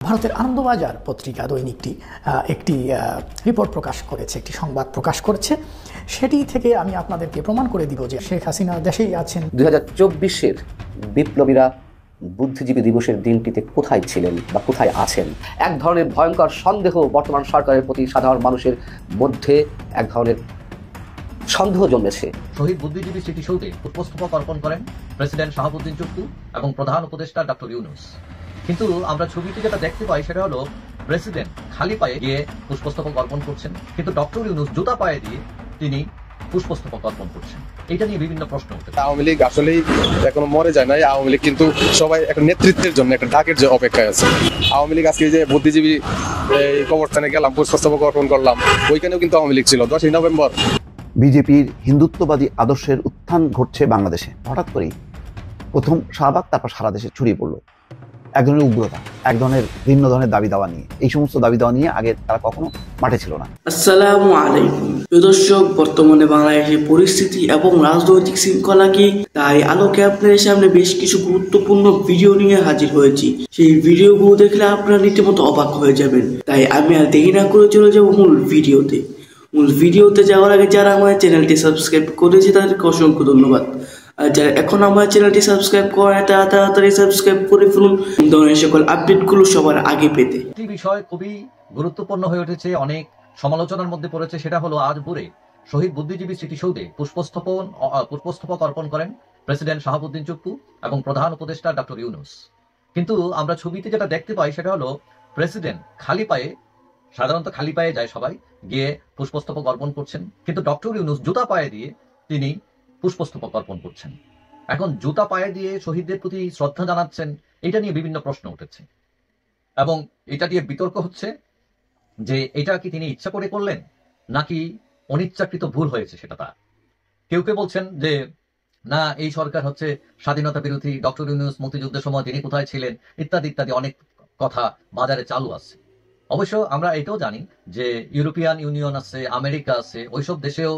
ভারতের আনন্দবাজার পত্রিকা দৈনিকটি একটি রিপোর্ট প্রকাশ করেছে, একটি সংবাদ প্রকাশ করেছে। সেটি থেকে আমি আপনাদেরকে প্রমাণ করে দিব যে শেখ হাসিনা দেশেই আছেন। 2024-এর বিপ্লবীরা বুদ্ধিজীবী দিবসের দিনটিতে কোথায় ছিলেন বা কোথায় আছেন? এক ধরনের ভয়ঙ্কর সন্দেহ বর্তমান সরকারের প্রতি সাধারণ মানুষের মধ্যে এক ধরনের সন্দেহ জন্মেছে। শহীদ বুদ্ধিজীবী স্মৃতিসৌধে পুষ্পস্তবক অর্পণ করেন প্রেসিডেন্ট শাহাবুদ্দিন চুপ্পু এবং প্রধান উপদেষ্টা ডক্টর ইউনূস। কিন্তু আমরা ছবিতে যেটা দেখতে পাই সেটা হলো প্রেসিডেন্ট খালি পায়ে গিয়ে পুষ্পস্তবক অর্পণ করছেন, কিন্তু ডক্টর ইউনূস জুতা পায়ে দিয়ে তিনি পুষ্পস্তবক অর্পণ করছেন। এটা নিয়ে বিভিন্ন প্রশ্ন উঠে। আওয়ামী লীগ আসলেই এখনো মরে যায় নাই। আওয়ামী লীগ কিন্তু সবাই একটা নেতৃত্বের জন্য, একটা ডাকের যে অপেক্ষায় আছে। আওয়ামী লীগ আজকে যে বুদ্ধিজীবী এই কবরস্থানে গেলাম, পুষ্পস্তবক অর্পণ করলাম, ওইখানেও কিন্তু আওয়ামী লীগ ছিল 10ই নভেম্বর। বিজেপির হিন্দুত্ববাদী আদর্শের উত্থান ঘটছে বাংলাদেশে। হঠাৎ করেই প্রথম শাহবাগ, তারপর সারা দেশে ছড়িয়ে পড়লো এক ধরনের উগ্রতা, এক ধরনের ভিন্ন ধরনের দাবি দাওয়া নিয়ে। এই সমস্ত দাবি দাওয়া নিয়ে আগে তারা কখনো মাঠে ছিল না। আসসালামু আলাইকুম প্রিয় দর্শক, বর্তমানে বাংলাদেশের পরিস্থিতি এবং রাজনৈতিক শৃঙ্খলা কি, তাই আলোকে আপনাদের সামনে বেশ কিছু গুরুত্বপূর্ণ ভিডিও নিয়ে হাজির হয়েছি। সেই ভিডিওগুলো দেখলে আপনারা রীতিমতো অবাক হয়ে যাবেন। তাই আমি আর দেরি না করে চলে যাব মূল ভিডিওতে যাওয়ার আগে যারা আমার চ্যানেলটি সাবস্ক্রাইব করেছে তাদেরকে অসংখ্য ধন্যবাদ। আর যারা এখন আমার চ্যানেলটি সাবস্ক্রাইব করে তারা তাড়াতাড়ি সাবস্ক্রাইব করে ফেলুন ধরনের সকল আপডেটগুলো সবার আগে পেতে। একটি বিষয় খুবই গুরুত্বপূর্ণ হয়ে উঠেছে, অনেক সমালোচনার মধ্যে পড়েছে, সেটা হলো আজ ভোরে শহীদ বুদ্ধিজীবী স্মৃতিসৌধে পুষ্পস্তবক অর্পণ করেন প্রেসিডেন্ট শাহাবুদ্দিন চুপ্পু এবং প্রধান উপদেষ্টা ডক্টর ইউনূস। কিন্তু আমরা ছবিতে যেটা দেখতে পাই সেটা হলো প্রেসিডেন্ট খালি পায়ে, সাধারণত খালি পায়ে যায় সবাই, গিয়ে পুষ্পস্তবক অর্পণ করছেন, কিন্তু ডক্টর ইউনূস জুতা পায়ে দিয়ে তিনি পুষ্পস্তবক অর্পণ করছেন। এখন জুতা পায়ে দিয়ে শহীদদের প্রতি শ্রদ্ধা জানাচ্ছেন, এটা নিয়ে বিভিন্ন প্রশ্ন উঠেছে এবং এটা নিয়ে বিতর্ক হচ্ছে যে এটা কি তিনি ইচ্ছা করে করলেন নাকি অনিচ্ছাকৃত ভুল হয়েছে সেটা তার। কেউ কেউ বলছেন যে না, এই সরকার হচ্ছে স্বাধীনতা বিরোধী, ডক্টর ইউনূস মুক্তিযুদ্ধের সময় তিনি কোথায় ছিলেন, ইত্যাদি ইত্যাদি অনেক কথা বাজারে চালু আছে। অবশ্য আমরা এটাও জানি যে ইউরোপিয়ান ইউনিয়ন আছে, আমেরিকা আছে, ওইসব দেশেও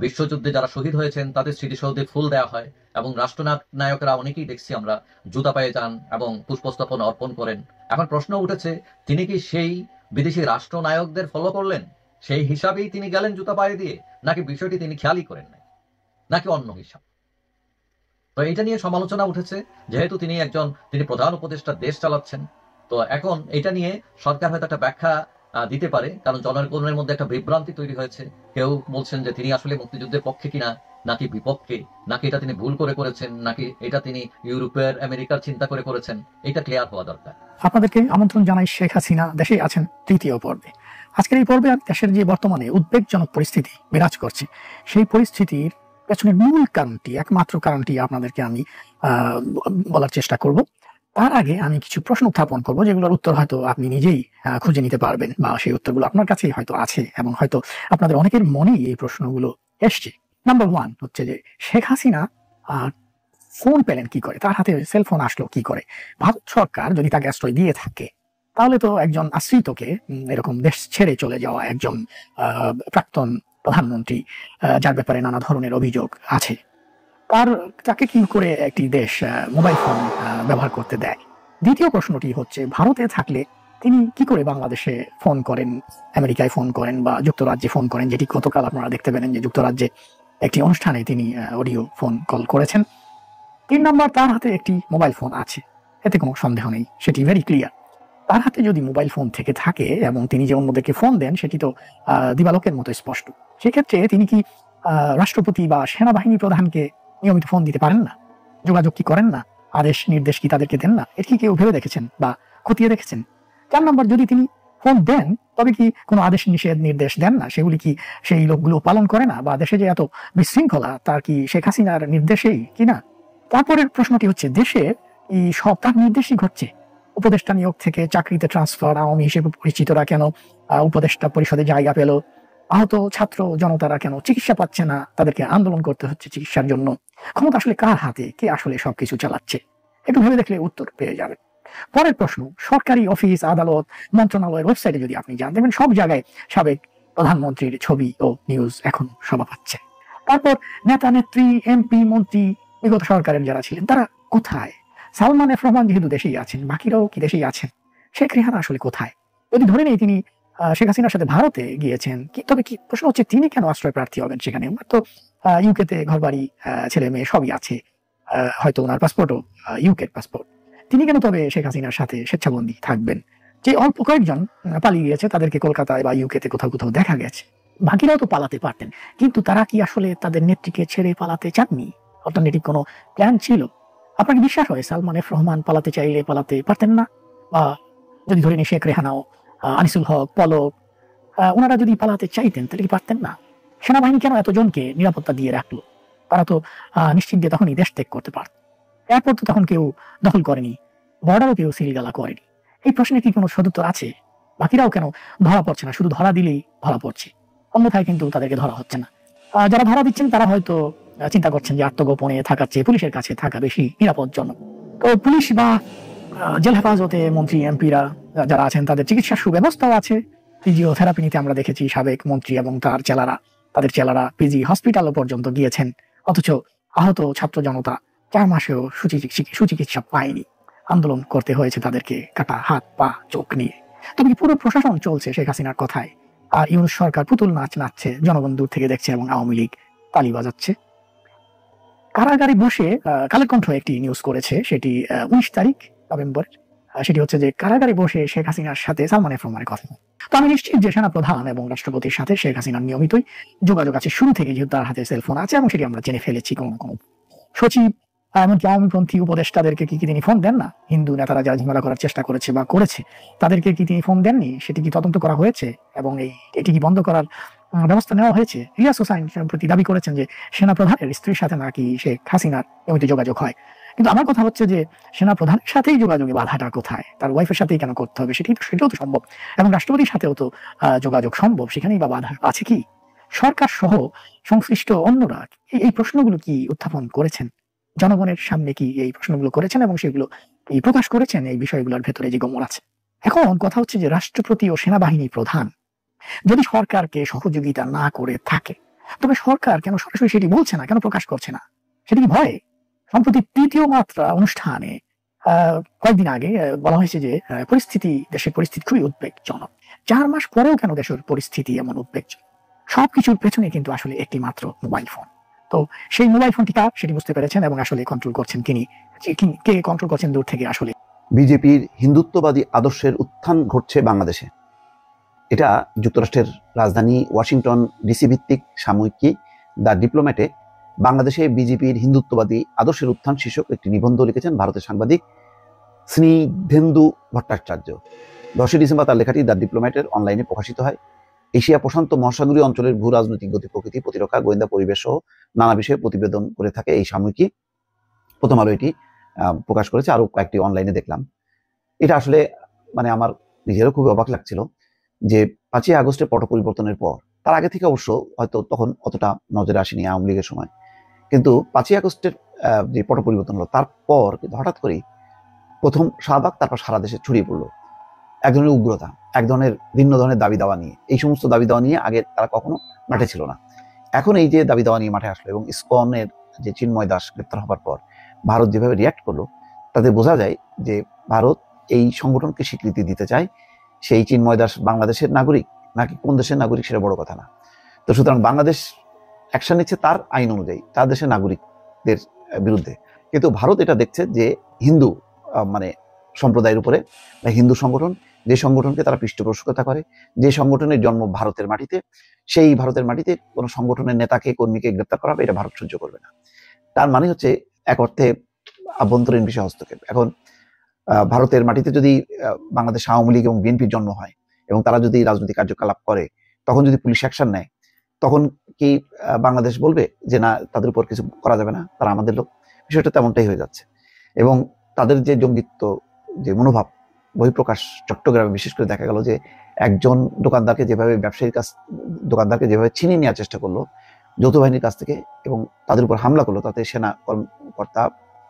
বিশ্বযুদ্ধে যারা শহীদ হয়েছেন তাদের স্মৃতিসৌধে ফুল দেওয়া হয় এবং রাষ্ট্রনায়করা অনেকেই দেখছি আমরা জুতা পায়ে যান এবং পুষ্পস্তবক অর্পণ করেন। এখন প্রশ্ন উঠেছে, তিনি কি সেই বিদেশি রাষ্ট্রনায়কদের ফলো করলেন, সেই হিসাবেই তিনি গেলেন জুতা পায়ে দিয়ে, নাকি বিষয়টি তিনি খেয়ালই করেন নাই, নাকি অন্য হিসাব? তো এটা নিয়ে সমালোচনা উঠেছে, যেহেতু তিনি প্রধান উপদেষ্টা, দেশ চালাচ্ছেন। তো এখন এটা নিয়ে সরকার হয়তো একটা ব্যাখ্যা দিতে পারে, কারণ জনগণের মধ্যে একটা বিভ্রান্তি তৈরি হয়েছে। কেউ বলছেন যে তিনি আসলে মুক্তিযুদ্ধের পক্ষে কিনা নাকি বিপক্ষে, নাকি এটা তিনি ভুল করে করেছেন, নাকি এটা তিনি ইউরোপের আমেরিকার চিন্তা করে করেছেন। এটা ক্লিয়ার হওয়া দরকার। আপনাদেরকে আমন্ত্রণ জানাই শেখ হাসিনা দেশেই আছেন তৃতীয় পর্বে। আজকের এই পর্বে দেশের যে বর্তমানে উদ্বেগজনক পরিস্থিতি বিরাজ করছে, সেই পরিস্থিতির পেছনের মূল কারণটি, একমাত্র কারণটি আপনাদেরকে আমি বলার চেষ্টা করব। তার আগে আমি কিছু প্রশ্ন উত্থাপন করবো, যেগুলোর উত্তর হয়তো আপনি নিজেই খুঁজে নিতে পারবেন, বা সেই উত্তরগুলো আপনার কাছেই হয়তো আছে এবং হয়তো আপনাদের অনেকের মনেই এই প্রশ্নগুলো এসছে। নাম্বার 1 হচ্ছে যে শেখ হাসিনা ফোন পেলেন কি করে, তার হাতে সেলফোন আসলো কি করে? ভারত সরকার যদি তাকে আশ্রয় দিয়ে থাকে, তাহলে তো একজন আশ্রিতকে, এরকম দেশ ছেড়ে চলে যাওয়া একজন প্রাক্তন প্রধানমন্ত্রী, যার ব্যাপারে নানা ধরনের অভিযোগ আছে, তাকে কি করে একটি দেশ মোবাইল ফোন ব্যবহার করতে দেয়? দ্বিতীয় প্রশ্নটি হচ্ছে, ভারতে থাকলে তিনি কি করে বাংলাদেশে ফোন করেন, আমেরিকায় ফোন করেন বা যুক্তরাজ্যে ফোন করেন, যেটি গতকাল আপনারা দেখতে পেলেন যে যুক্তরাজ্যে একটি অনুষ্ঠানে তিনি অডিও ফোন কল করেছেন। 3 নম্বর, তার হাতে একটি মোবাইল ফোন আছে, এতে কোনো সন্দেহ নেই, সেটি ভেরি ক্লিয়ার। তার হাতে যদি মোবাইল ফোন থেকে থাকে এবং তিনি যে অন্যদেরকে ফোন দেন, সেটি তো দিবালোকের মতো স্পষ্ট। সেক্ষেত্রে তিনি কি রাষ্ট্রপতি বা সেনাবাহিনী প্রধানকে নিয়মিত ফোন দিতে পারেন না? যোগাযোগ কি করেন না? আদেশ নির্দেশ কি তাদেরকে দেন না? এটি কি কেউ ভেবে দেখেছেন বা খতিয়ে দেখেছেন? 4 নম্বর, যদি তিনি ফোন দেন তবে কি কোনো আদেশ নিষেধ নির্দেশ দেন না? সেগুলি কি সেই লোকগুলো পালন করে না? বা দেশে যে এত বিশৃঙ্খলা, তার কি শেখ হাসিনার নির্দেশেই কিনা? তারপরের প্রশ্নটি হচ্ছে, দেশে এই সব তার নির্দেশই ঘটছে। উপদেষ্টা নিয়োগ থেকে চাকরিতে ট্রান্সফার, আওয়ামী হিসেবে পরিচিতরা কেন উপদেষ্টা পরিষদে জায়গা পেল, আহত ছাত্র জনতারা কেন চিকিৎসা পাচ্ছে না, তাদেরকে আন্দোলন করতে হচ্ছে চিকিৎসার জন্য। ক্ষমতা আসলে কার হাতে? কে আসলে সবকিছু চালাচ্ছে? একটু ভেবে দেখলে উত্তর পেয়ে যাবেন। পরের প্রশ্ন, সরকারি অফিস, আদালত, মন্ত্রণালয়ের ওয়েবসাইটে যদি আপনি যান, দেখবেন সব জায়গায় সাবেক প্রধানমন্ত্রীর ছবি ও নিউজ এখন শোভা পাচ্ছে। তারপর নেতা নেত্রী, এমপি, মন্ত্রী, বিগত সরকারের যারা ছিলেন তারা কোথায়? সালমান এফ রহমান যেহেতু দেশেই আছেন, বাকিরাও কি দেশেই আছেন? শেখ রেহানা আসলে কোথায়? যদি ধরে নেই তিনি শেখ হাসিনার সাথে ভারতে গিয়েছেন, তবে কি প্রশ্ন হচ্ছে তিনি কেন আশ্রয় প্রার্থী হবেন সেখানে? ওনার তো ইউকেতে ঘরবাড়ি, ছেলে মেয়ে সবই আছে, হয়তো ওনার পাসপোর্টও ইউকের পাসপোর্ট। তিনি কেন তবে শেখ হাসিনার সাথে স্বেচ্ছাবন্দী থাকবেন? যে অল্প কয়েকজন পালিয়ে গিয়েছে তাদেরকে কলকাতায় বা ইউকেতে কোথাও কোথাও দেখা গেছে, বাকিরাও তো পালাতে পারতেন। কিন্তু তারা কি আসলে তাদের নেত্রীকে ছেড়ে পালাতে চাননি? অল্টারনেটিভ কোনো প্ল্যান ছিল? আপনার কি বিশ্বাস হয় সালমান এফ রহমান পালাতে চাইলে পালাতে পারতেন না? বা যদি ধরে নিই শেখ রেহানাও, আনিসুল হক, পলক, ওনারা যদি পালাতে চাইতেন তাহলে কি পারতেন না? সেনাবাহিনী কেন এতজনকে নিরাপত্তা দিয়ে রাখলো? তারা তো নিশ্চিন্তে তখনই দেশ ত্যাগ করতে পারত। এয়ারপোর্ট তো তখন কেউ দখল করেনি, বর্ডারও কেউ সিলগালা করেনি। এই প্রশ্নের কি কোনো সদুত্তর আছে? বাকিরাও কেন ধরা পড়ছে না? শুধু ধরা দিলেই ধরা পড়ছে, অন্যথায় কিন্তু তাদেরকে ধরা হচ্ছে না। যারা ধরা দিচ্ছেন তারা হয়তো চিন্তা করছেন যে আত্মগোপনে থাকার চেয়ে পুলিশের কাছে থাকা বেশি নিরাপদজনক। তো পুলিশ বা জেল হেফাজতে মন্ত্রী এমপিরা যারা আছেন তাদের চিকিৎসার সুব্যবস্থাও আছে। ফিজিওথেরাপি নিতে আমরা দেখেছি সাবেক মন্ত্রী এবং তাদের চেলারা পিজি হসপিটালও পর্যন্ত গিয়েছেন, অথচ আহত ছাত্র জনতা 4 মাসেও সুচিকিৎসা পায়নি। আন্দোলন করতে হয়েছে তাদেরকে কাটা হাত পা চোখ নিয়ে। তবে পুরো প্রশাসন চলছে শেখ হাসিনার কথায়, আর ইউনূস সরকার পুতুল নাচ নাচছে, জনগণ দূর থেকে দেখছে এবং আওয়ামী লীগ তালি বাজাচ্ছে। কারাগারে বসে কালের কণ্ঠ একটি নিউজ করেছে, সেটি 19 তারিখ নভেম্বর। সেটি হচ্ছে যে কারাগারে বসে শেখ হাসিনার সাথে সালমান এফ রহমানের কথা। তো আমি নিশ্চিত যে সেনা প্রধান এবং রাষ্ট্রপতির সাথে শেখ হাসিনার নিয়মিতই যোগাযোগ আছে শুরু থেকে, যেহেতু তার হাতে সেলফোন আছে এবং সেটি আমরা জেনে ফেলেছি। কোনো না কোনো সচিব, এমনকি আওয়ামীপন্থী উপদেষ্টাদেরকে কি তিনি ফোন দেন না? হিন্দু নেতারা যারা ঝামেলা করার চেষ্টা করেছে বা করেছে তাদেরকে কি তিনি ফোন দেননি? সেটি কি তদন্ত করা হয়েছে এবং এটি কি বন্ধ করার ব্যবস্থা নেওয়া হয়েছে? রিয়াজ হোসাইন সম্প্রতি দাবি করেছেন যে সেনা প্রধানের স্ত্রীর সাথে নাকি শেখ হাসিনার নিয়মিত যোগাযোগ হয়। কিন্তু আমার কথা হচ্ছে যে সেনা প্রধানের সাথেই যোগাযোগে বাধাটা কোথায়? তার ওয়াইফের সাথেই কেন করতে হবে? সেটাও তো সম্ভব, এবং রাষ্ট্রপতির সাথেও তো যোগাযোগ সম্ভব, সেখানেই বা বাধা আছে কি? সরকার সহ সংশ্লিষ্ট অন্যরা এই প্রশ্নগুলো কি উত্থাপন করেছেন? জনগণের সামনে কি এই প্রশ্নগুলো করেছেন এবং সেগুলো প্রকাশ করেছেন? এই বিষয়গুলোর ভেতরে যে গোমর আছে। এখন কথা হচ্ছে যে রাষ্ট্রপতি ও সেনাবাহিনী প্রধান যদি সরকারকে সহযোগিতা না করে থাকে, তবে সরকার কেন সরাসরি সেটি বলছে না, কেন প্রকাশ করছে না? সেটি কি ভয়ে? সম্প্রতি 3য় মাত্রা অনুষ্ঠানে কয়েকদিন আগে বলা হয়েছে যে দেশের পরিস্থিতি খুবই উদ্বেগজনক। 4 মাস পরেও কেন দেশের পরিস্থিতি এমন উদ্বেগজনক? সবকিছুর পেছনে কিন্তু আসলে একটি মাত্র মোবাইল ফোন। তো সেই মোবাইল ফোনটি কার সেটি বুঝতে পেরেছেন, এবং আসলে কন্ট্রোল করছেন কে কন্ট্রোল করছেন দূর থেকে? আসলে বিজেপির হিন্দুত্ববাদী আদর্শের উত্থান ঘটছে বাংলাদেশে। এটা যুক্তরাষ্ট্রের রাজধানী ওয়াশিংটন ডিসি ভিত্তিক সাময়িকী দ্য ডিপ্লোম্যাটে বাংলাদেশে বিজেপির হিন্দুত্ববাদী আদর্শের উত্থান শীর্ষক একটি নিবন্ধ লিখেছেন ভারতের সাংবাদিক স্নিধেন্দু ভট্টাচার্য। 10 ডিসেম্বর তার লেখাটি দ্য ডিপ্লোম্যাটের অনলাইনে প্রকাশিত হয়। এশিয়া প্রশান্ত মহাসাগরীয় অঞ্চলের ভূ রাজনৈতিক গতি প্রকৃতি, প্রতিরক্ষা, গোয়েন্দা, পরিবেশ সহ নানা বিষয়ে প্রতিবেদন করে থাকে এই সাময়িকী। প্রথম আলো এটি প্রকাশ করেছে, আরো কয়েকটি অনলাইনে দেখলাম। এটা আসলে আমার নিজেরও খুবই অবাক লাগছিল যে 5ই আগস্টের পট পরিবর্তনের পর, তার আগে থেকে অবশ্য হয়তো তখন অতটা নজরে আসেনি আওয়ামী লীগের সময়, কিন্তু 5ই আগস্টের যে পট পরিবর্তন হলো তারপর কিন্তু হঠাৎ করেই প্রথম শাহবাগ, তারপর সারা দেশে ছড়িয়ে পড়লো এক ধরনের উগ্রতা, এক ধরনের ভিন্ন ধরনের দাবি দাওয়া নিয়ে। এই সমস্ত দাবি দাওয়া নিয়ে আগে তারা কখনো মাঠে ছিল না। এখন এই যে দাবি দাওয়া নিয়ে মাঠে আসলো, এবং ইসকনের যে চিন্ময় দাস গ্রেপ্তার হবার পর ভারত যেভাবে রিয়াক্ট করলো, তাতে বোঝা যায় যে ভারত এই সংগঠনকে স্বীকৃতি দিতে চায়। সেই চিন্ময় দাস বাংলাদেশের নাগরিক নাকি কোন দেশের নাগরিক সেটা বড় কথা না। তো সুতরাং বাংলাদেশ অ্যাকশন নিচ্ছে তার আইন অনুযায়ী, তার দেশের নাগরিকদের বিরুদ্ধে। কিন্তু ভারত এটা দেখছে যে হিন্দু সম্প্রদায়ের উপরে বা হিন্দু সংগঠন, যে সংগঠনকে তারা পৃষ্ঠপোষকতা করে, যে সংগঠনের জন্ম ভারতের মাটিতে, সেই ভারতের মাটিতে কোনো সংগঠনের নেতাকে কর্মীকে গ্রেপ্তার করা হবে, এটা ভারত সহ্য করবে না। তার মানে হচ্ছে এক অর্থে আভ্যন্তরীণ বিষয় হস্তক্ষেপ। এখন ভারতের মাটিতে যদি বাংলাদেশ আওয়ামী লীগ এবং বিএনপির জন্ম হয় এবং তারা যদি রাজনৈতিক কার্যকলাপ করে, তখন যদি পুলিশ অ্যাকশন নেয়, তখন কি বাংলাদেশ বলবে যে না, তাদের উপর কিছু করা যাবে না, তারা আমাদের লোক? বিষয়টা তেমনটাই হয়ে যাচ্ছে। এবং তাদের যে জঙ্গিত্ব, যে মনোভাব বহিঃপ্রকাশ চট্টগ্রামে বিশেষ করে দেখা গেল যে একজন দোকানদারকে যেভাবে ছিনিয়ে নেওয়ার চেষ্টা করলো যৌথ বাহিনীর কাছ থেকে এবং তাদের উপর হামলা করলো, তাতে সেনা কর্মকর্তা,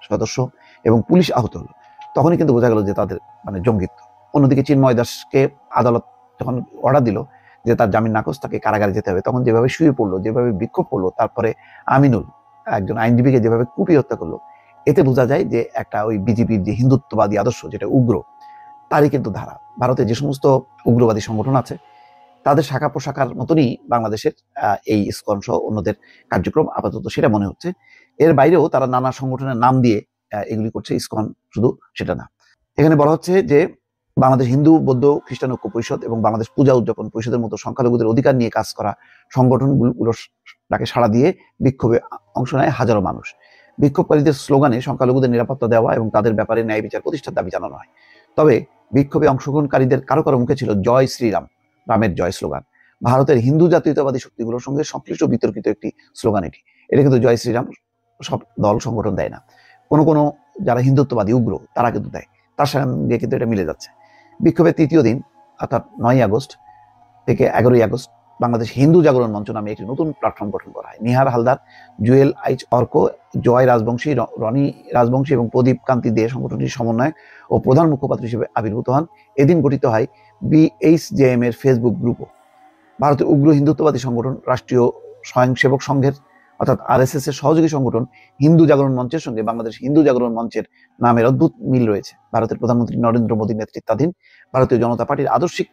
সদস্য এবং পুলিশ আহত হলো, তখনই কিন্তু বোঝা গেল যে তাদের জঙ্গিত্ব। অন্যদিকে চিন্ময় দাসকে আদালত যখন অর্ডার দিল যে তার জামিন নাকচ, তাকে কারাগারে যেতে হবে, তখন যেভাবে শুয়ে পড়লো, যেভাবে বিক্ষোভ করলো, তারপরে আমিনুল একজন আইনজীবীকে যেভাবে কুপিয়ে হত্যা করলো, এতে বোঝা যায় যে একটা ওই বিজেপির যে হিন্দুত্ববাদী আদর্শ, যেটা উগ্র, তারই কিন্তু ধারা। ভারতে যে সমস্ত উগ্রবাদী সংগঠন আছে তাদের শাখা প্রশাখার মতনই বাংলাদেশের এই ইসকন সহ অন্যদের কার্যক্রম আপাতত সেটা মনে হচ্ছে। এর বাইরেও তারা নানা সংগঠনের নাম দিয়ে এগুলি করছে। ইসকন শুধু সেটা না, এখানে বলা হচ্ছে যে বাংলাদেশ হিন্দু বৌদ্ধ খ্রিস্টান ঐক্য পরিষদ এবং বাংলাদেশ পূজা উদযাপন পরিষদের মতো সংখ্যালঘুদের অধিকার নিয়ে কাজ করা সংগঠনগুলোর ডাকে সাড়া দিয়ে বিক্ষোভে অংশ নেয় হাজারো মানুষ। বিক্ষোভকারীদের স্লোগানে সংখ্যালঘুদের নিরাপত্তা দেওয়া এবং তাদের ব্যাপারে ন্যায় বিচার প্রতিষ্ঠার দাবি জানানো হয়। তবে বিক্ষোভে অংশগ্রহণকারীদের কারো কারো মুখে ছিল জয় শ্রীরাম, রামের জয় স্লোগান। ভারতের হিন্দু জাতীয়তাবাদী শক্তিগুলোর সঙ্গে সংশ্লিষ্ট বিতর্কিত একটি স্লোগান এটি। এটা কিন্তু জয় শ্রীরাম সব দল সংগঠন দেয় না, কোনো যারা হিন্দুত্ববাদী উগ্র তারা কিন্তু দেয়, তার সঙ্গে কিন্তু এটা মিলে যাচ্ছে। বিক্ষোভের তৃতীয় দিন অর্থাৎ 9 আগস্ট থেকে 11 আগস্ট বাংলাদেশ হিন্দু জাগরণ মঞ্চ নামে একটি নতুন প্ল্যাটফর্ম গঠন করা হয়। নিহার হালদার, জুয়েল আইচ অর্ক, জয় রাজবংশী, রনি রাজবংশী এবং প্রদীপ কান্তি দে সংগঠনটির সমন্বয়ক ও প্রধান মুখপাত্র হিসেবে আবির্ভূত হন। এদিন গঠিত হয় BHJM এর ফেসবুক গ্রুপও। ভারতের উগ্র হিন্দুত্ববাদী সংগঠন রাষ্ট্রীয় স্বয়ংসেবক সংঘের অর্থাৎ RSS এর সহযোগী সংগঠন হিন্দু জাগরণ মঞ্চের সঙ্গে বাংলাদেশ হিন্দু জাগরণ মঞ্চের নামের অদ্ভুত মিল রয়েছে। ভারতের প্রধানমন্ত্রী নরেন্দ্র মোদীর নেতৃত্বাধীন ভারতীয় জনতা পার্টির আদর্শিক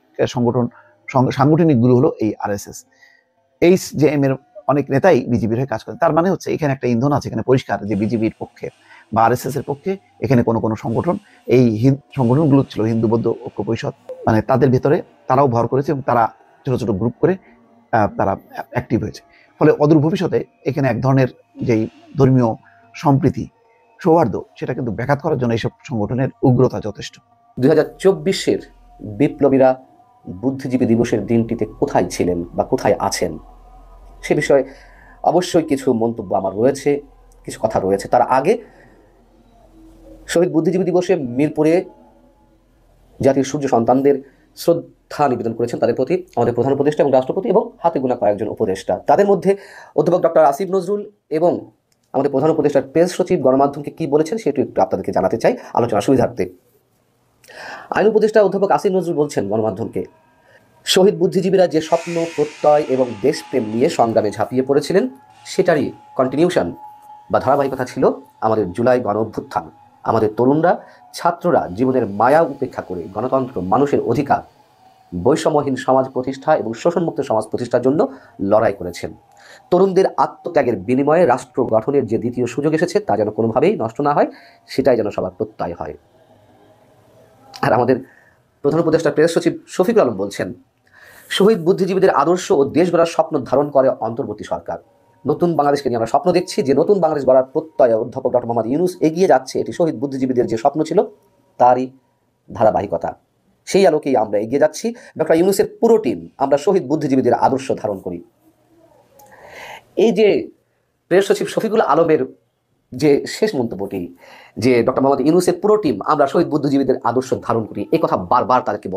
সাংগঠনিক গুরু হলো এই RSS। HJM এর অনেক নেতাই বিজেপির হয়ে কাজ করেন। তার মানে হচ্ছে এখানে একটা ইন্ধন আছে, এখানে পরিষ্কার যে বিজেপির পক্ষে বা RSS এর পক্ষে এখানে কোনো সংগঠন, এই সংগঠনগুলো ছিল হিন্দু বৌদ্ধ ঐক্য পরিষদ, মানে তাদের ভেতরে তারাও ভর করেছে এবং তারা ছোট ছোট গ্রুপ করে তারা অ্যাক্টিভ হয়েছে। ফলে অদূর ভবিষ্যতে এখানে এক ধরনের যেই ধর্মীয় সম্প্রীতি সৌহার্দ্য সেটা কিন্তু ব্যাঘাত করার জন্য এইসব সংগঠনের উগ্রতা যথেষ্ট। 2024-এর বিপ্লবীরা বুদ্ধিজীবী দিবসের দিনটিতে কোথায় ছিলেন বা কোথায় আছেন সে বিষয়ে অবশ্যই কিছু মন্তব্য আমার রয়েছে, কিছু কথা রয়েছে। তার আগে শহীদ বুদ্ধিজীবী দিবসে মিরপুরে জাতির সূর্য সন্তানদের শ্রদ্ধা নিবেদন করেছেন তাদের প্রতি আমাদের প্রধান উপদেষ্টা এবং রাষ্ট্রপতি এবং হাতে গোনা কয়েকজন উপদেষ্টা। তাদের মধ্যে অধ্যাপক ডক্টর আসিফ নজরুল এবং আমাদের প্রধান উপদেষ্টার প্রেস সচিব গণমাধ্যমকে কি বলেছেন সেটি একটু আপনাদেরকে জানাতে চাই আলোচনার সুবিধার্থে। আইন উপদেষ্টা অধ্যাপক আসিফ নজরুল বলছেন গণমাধ্যমকে, শহীদ বুদ্ধিজীবীরা যে স্বপ্ন প্রত্যয় এবং দেশপ্রেম নিয়ে সংগ্রামে ঝাঁপিয়ে পড়েছিলেন সেটারই কন্টিনিউশন বা ধারাবাহিকতা ছিল আমাদের জুলাই গণ অভ্যুত্থান। আমাদের তরুণরা ছাত্ররা জীবনের মায়া উপেক্ষা করে গণতন্ত্র, মানুষের অধিকার, বৈষম্যহীন সমাজ প্রতিষ্ঠা এবং শোষণমুক্ত সমাজ প্রতিষ্ঠার জন্য লড়াই করেছেন। তরুণদের আত্মত্যাগের বিনিময়ে রাষ্ট্র গঠনের যে দ্বিতীয় সুযোগ এসেছে তা যেন কোনোভাবেই নষ্ট না হয়, সেটাই যেন সবার প্রত্যয় হয়। আর আমাদের প্রধান উপদেষ্টা প্রেস সচিব শফিকুল আলম বলছেন, শহীদ বুদ্ধিজীবীদের আদর্শ ও দেশ গড়ার স্বপ্ন ধারণ করে অন্তর্বর্তী সরকার। নতুন বাংলাদেশকে নিয়ে আমরা স্বপ্ন দেখছি যে নতুন বাংলাদেশ গড়ার প্রত্যয়ে অধ্যাপক ডক্টর মোহাম্মদ ইউনূস এগিয়ে যাচ্ছে। এটি শহীদ বুদ্ধিজীবীদের যে স্বপ্ন ছিল তারই ধারাবাহিকতা। সেই আলোকেই আমরা এগিয়ে যাচ্ছি। ডক্টর ইউনূসের পুরো টিম আমরা শহীদ বুদ্ধিজীবীদের আদর্শ ধারণ করি। এই যে প্রেস সচিব শফিকুল আলমের যে শেষ মন্তব্যটি যে ডক্টর মোহাম্মদ ইউনূসের পুরো টিম আমরা শহীদ বুদ্ধিজীবীদের আদর্শ ধারণ করি, এই কথা বারবার তাদেরকে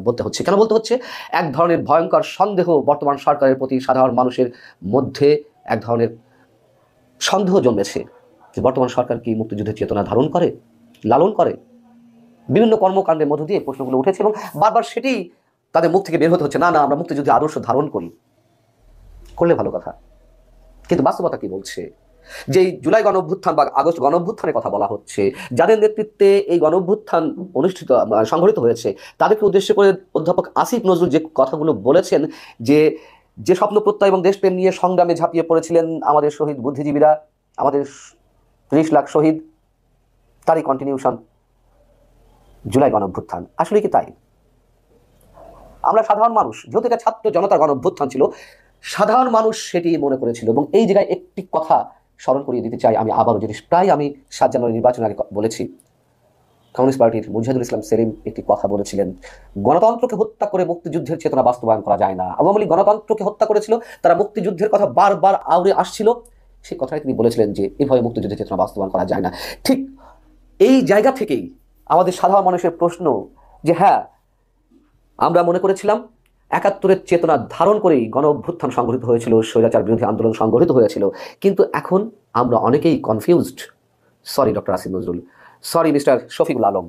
বলতে হচ্ছে। কেন বলতে হচ্ছে? এক ধরনের ভয়ঙ্কর সন্দেহ বর্তমান সরকারের প্রতি সাধারণ মানুষের মধ্যে এক ধরনের সন্দেহ জন্মেছে যে বর্তমান সরকার কি মুক্তিযুদ্ধের চেতনা ধারণ করে, লালন করে। বিভিন্ন কর্মকাণ্ডের মধ্য দিয়ে প্রশ্নগুলো উঠেছে এবং বারবার সেটি তাদের মুখ থেকে বের হতে হচ্ছে, না না আমরা মুক্তিযুদ্ধের আদর্শ ধারণ করি। করলে ভালো কথা, কিন্তু বাস্তবতা কি বলছে? যেই জুলাই গণ অভ্যুত্থান বা আগস্ট গণ অভ্যুত্থানের কথা বলা হচ্ছে, যাদের নেতৃত্বে এই গণ অভ্যুত্থান সংঘটিত হয়েছে, তাদেরকে উদ্দেশ্য করে অধ্যাপক আসিফ নজরুল যে কথাগুলো বলেছেন যে স্বপ্ন প্রত্যয় এবং দেশপ্রেম নিয়ে সংগ্রামে ঝাঁপিয়ে পড়েছিলেন আমাদের শহীদ বুদ্ধিজীবীরা, আমাদের 30 লাখ শহীদ, তারই কন্টিনিউশন জুলাই গণ অভ্যুত্থান। আসলে কি তাই? আমরা সাধারণ মানুষ, যেহেতু এটা ছাত্র জনতার গণ অভ্যুত্থান ছিল, সাধারণ মানুষ সেটি মনে করেছিল। এবং এই জায়গায় একটি কথা স্মরণ করিয়ে দিতে চাই আমি আবারও, যেটি প্রায় আমি 7 জানুয়ারি নির্বাচনের আগে বলেছি। কমিউনিস্ট পার্টির মুজাহিদুল ইসলাম সেলিম একটি কথা বলেছিলেন, গণতন্ত্রকে হত্যা করে মুক্তিযুদ্ধের চেতনা বাস্তবায়ন করা যায় না। আওয়ামী লীগ গণতন্ত্রকে হত্যা করেছিল, তারা মুক্তিযুদ্ধের কথা বারবার আউড়ে আসছিল, সেই কথাই তিনি বলেছিলেন যে এভাবে মুক্তিযুদ্ধের চেতনা বাস্তবায়ন করা যায় না। ঠিক এই জায়গা থেকেই আমাদের সাধারণ মানুষের প্রশ্ন যে হ্যাঁ, আমরা মনে করেছিলাম 71-এর চেতনা ধারণ করেই গণ অভ্যুত্থান সংগঠিত হয়েছিল, স্বৈরাচার বিরোধী আন্দোলন সংগঠিত হয়েছিল, কিন্তু এখন আমরা অনেকেই confused. Sorry doctor Asif Nazrul, sorry mister Shafiqul Alam,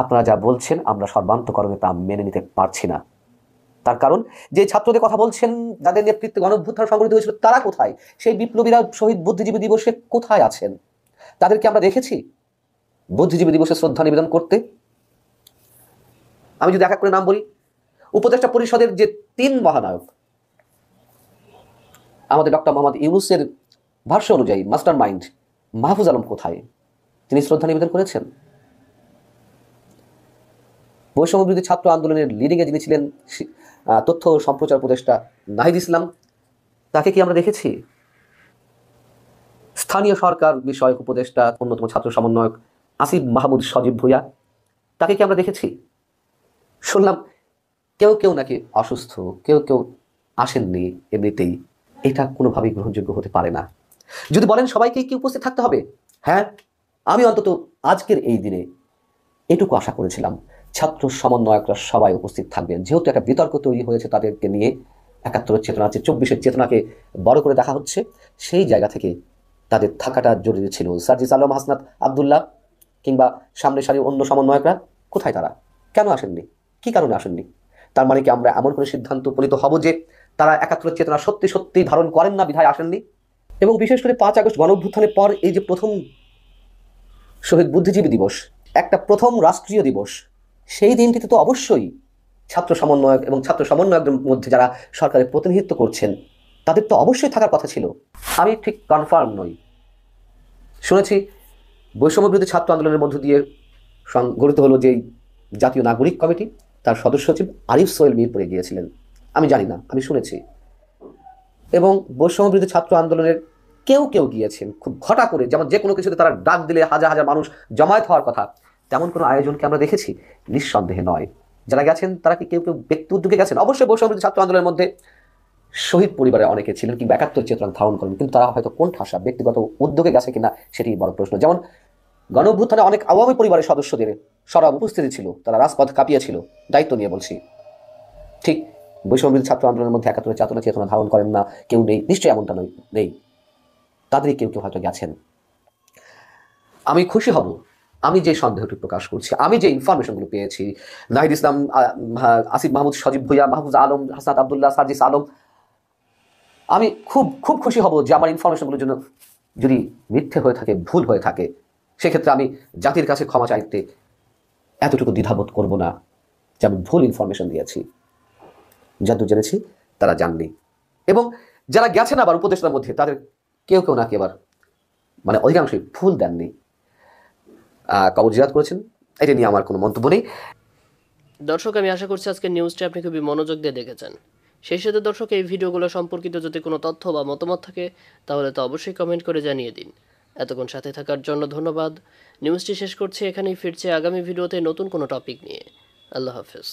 আপনারা যা বলছেন আমরা সর্বান্তকরণে তা মেনে নিতে পারছি না। তার কারণ যে ছাত্রদের কথা বলছেন, যাদের নেতৃত্বে গণ অভ্যুত্থান সংগঠিত হয়েছিল, তারা কোথায়? সেই বিপ্লবীরা শহীদ বুদ্ধিজীবী দিবসে কোথায় আছেন? তাদেরকে আমরা দেখেছি বুদ্ধিজীবী দিবসে শ্রদ্ধা নিবেদন করতে? আমি যদি এক এক করে নাম বলি, উপদেষ্টা পরিষদের যে 3 মহানায়ক, আমাদের ডক্টর মোহাম্মদ ইউনূসের ভাষ্য অনুযায়ী মাস্টার মাইন্ড মাহফুজ আলম কোথায়? তিনি শ্রদ্ধা নিবেদন করেছেন। বৈষম্য বিরোধী ছাত্র আন্দোলনের লিডিংয়ে যিনি ছিলেন তথ্য ও সম্প্রচার উপদেষ্টা নাহিদ ইসলাম, তাকে কি আমরা দেখেছি? স্থানীয় সরকার বিষয়ক উপদেষ্টা অন্যতম ছাত্র সমন্বয়ক আসিফ মাহমুদ সজীব ভুঁইয়া, তাকে কি আমরা দেখেছি? শুনলাম কেউ কেউ নাকি অসুস্থ, কেউ কেউ আসেননি এমনিতেই। এটা কোনোভাবেই গ্রহণযোগ্য হতে পারে না। যদি বলেন সবাইকে কি উপস্থিত থাকতে হবে, হ্যাঁ, আমি অন্তত আজকের এই দিনে এটুকু আশা করেছিলাম ছাত্র সমন্বয়করা সবাই উপস্থিত থাকবেন। যেহেতু একটা বিতর্ক তৈরি হয়েছে তাদেরকে নিয়ে, ৭১-এর চেতনা আছে, ২৪-এর চেতনাকে বড় করে দেখা হচ্ছে, সেই জায়গা থেকে তাদের থাকাটা জরুরি ছিল। সার্জিস আলম, হাসনাত আবদুল্লাহ কিংবা সামনে সারির অন্য সমন্বয়করা কোথায়? তারা কেন আসেননি? কি কারণে আসেননি? তার মানে কি আমরা এমন কোনো সিদ্ধান্ত উপনীত হব যে তারা ৭১-এর চেতনা সত্যি সত্যি ধারণ করেন না বিধায় আসেননি? এবং বিশেষ করে ৫ আগস্ট গণঅভ্যুত্থানের পর এই যে প্রথম শহীদ বুদ্ধিজীবী দিবস, একটা প্রথম রাষ্ট্রীয় দিবস, সেই দিনটিতে তো অবশ্যই ছাত্র সমন্বয়ক এবং ছাত্র সমন্বয়কদের মধ্যে যারা সরকারের প্রতিনিধিত্ব করছেন তাদের তো অবশ্যই থাকার কথা ছিল। আমি ঠিক কনফার্ম নই। শুনেছি বৈষম্য বিরোধী ছাত্র আন্দোলনের মধ্য দিয়ে গঠিত হলো যে জাতীয় নাগরিক কমিটি, তার সদস্য সচিব আরিফ সোহেল মিরপুরে গিয়েছিলেন। আমি জানি না, আমি শুনেছি। এবং বৈষম্য বিরোধী ছাত্র আন্দোলনের কেউ কেউ গিয়েছেন খুব ঘটা করে, যেমন যে কোনো কিছুতে তারা ডাক দিলে হাজার হাজার মানুষ জমায়েত হওয়ার কথা, তেমন কোনো আয়োজনকে আমরা দেখেছি? নিঃসন্দেহে নয়। যারা গেছেন তারা কি কেউ কেউ ব্যক্তি উদ্যোগে গেছেন? অবশ্যই বৈষম্য বিরোধী ছাত্র আন্দোলনের মধ্যে শহীদ পরিবারে অনেকে ছিলেন কিংবা ৭১ চেতনা ধারণ করেন, কিন্তু তারা হয়তো কোন ঠাসা ব্যক্তিগত উদ্যোগে গেছে কিনা সেটি বড় প্রশ্ন। যেমন গণঅভ্যুত্থানে অনেক আওয়ামী পরিবারের সদস্যদের সরব উপস্থিতি ছিল, তারা রাজপথ কাঁপিয়েছিল, দায়িত্ব নিয়ে বলছি। ঠিক বৈষম্য বিরোধী ছাত্র আন্দোলনের মধ্যে ৭১ চেতনা ধারণ করেন না কেউ নেই, নিশ্চয়ই এমনটা নেই। তাদেরই কেউ কেউ হয়তো গেছেন। আমি খুশি হব আমি যে সন্দেহটি প্রকাশ করছি, আমি যে ইনফরমেশনগুলো পেয়েছি, নাহিদ ইসলাম, আসিফ মাহমুদ সজীব ভুঁইয়া, মাহফুজ আলম, হাসনাত আবদুল্লাহ, সার্জিস আলম, আমি খুব খুব খুশি হব যে আমার ইনফরমেশনগুলোর জন্য যদি মিথ্যে হয়ে থাকে, ভুল হয়ে থাকে, সেক্ষেত্রে আমি জাতির কাছে ক্ষমা চাইতে এতটুকু দ্বিধাবোধ করব না যে আমি ভুল ইনফরমেশন দিয়েছি। যতদূর জেনেছি তারা জাননি। এবং যারা গেছেন আবার উপদেষ্টার মধ্যে, তাদের কেউ কেউ নাকি আবার মানে অধিকাংশই ফুল দেননি, কবর জিয়ারত করেছেন। এটা নিয়ে আমার কোনো মন্তব্য নেই। দর্শক, আমি আশা করছি আজকের নিউজটি আপনি খুবই মনোযোগ দিয়ে দেখেছেন। সেই সাথে দর্শক, এই ভিডিওগুলো সম্পর্কিত যদি কোনো তথ্য বা মতামত থাকে তাহলে তো অবশ্যই কমেন্ট করে জানিয়ে দিন। এতক্ষণ সাথে থাকার জন্য ধন্যবাদ। নিউজটি শেষ করছি এখানেই, ফিরছে আগামী ভিডিওতে নতুন কোনো টপিক নিয়ে। আল্লাহ হাফেজ।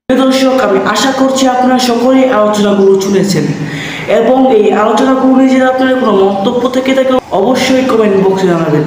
দর্শক, আমি আশা করছি আপনারা সকলেই আলোচনাগুলো শুনেছেন এবং এই আলোচনাগুলো নিয়ে যদি আপনার কোনো মন্তব্য থেকে থাকে অবশ্যই কমেন্ট বক্সে জানাবেন।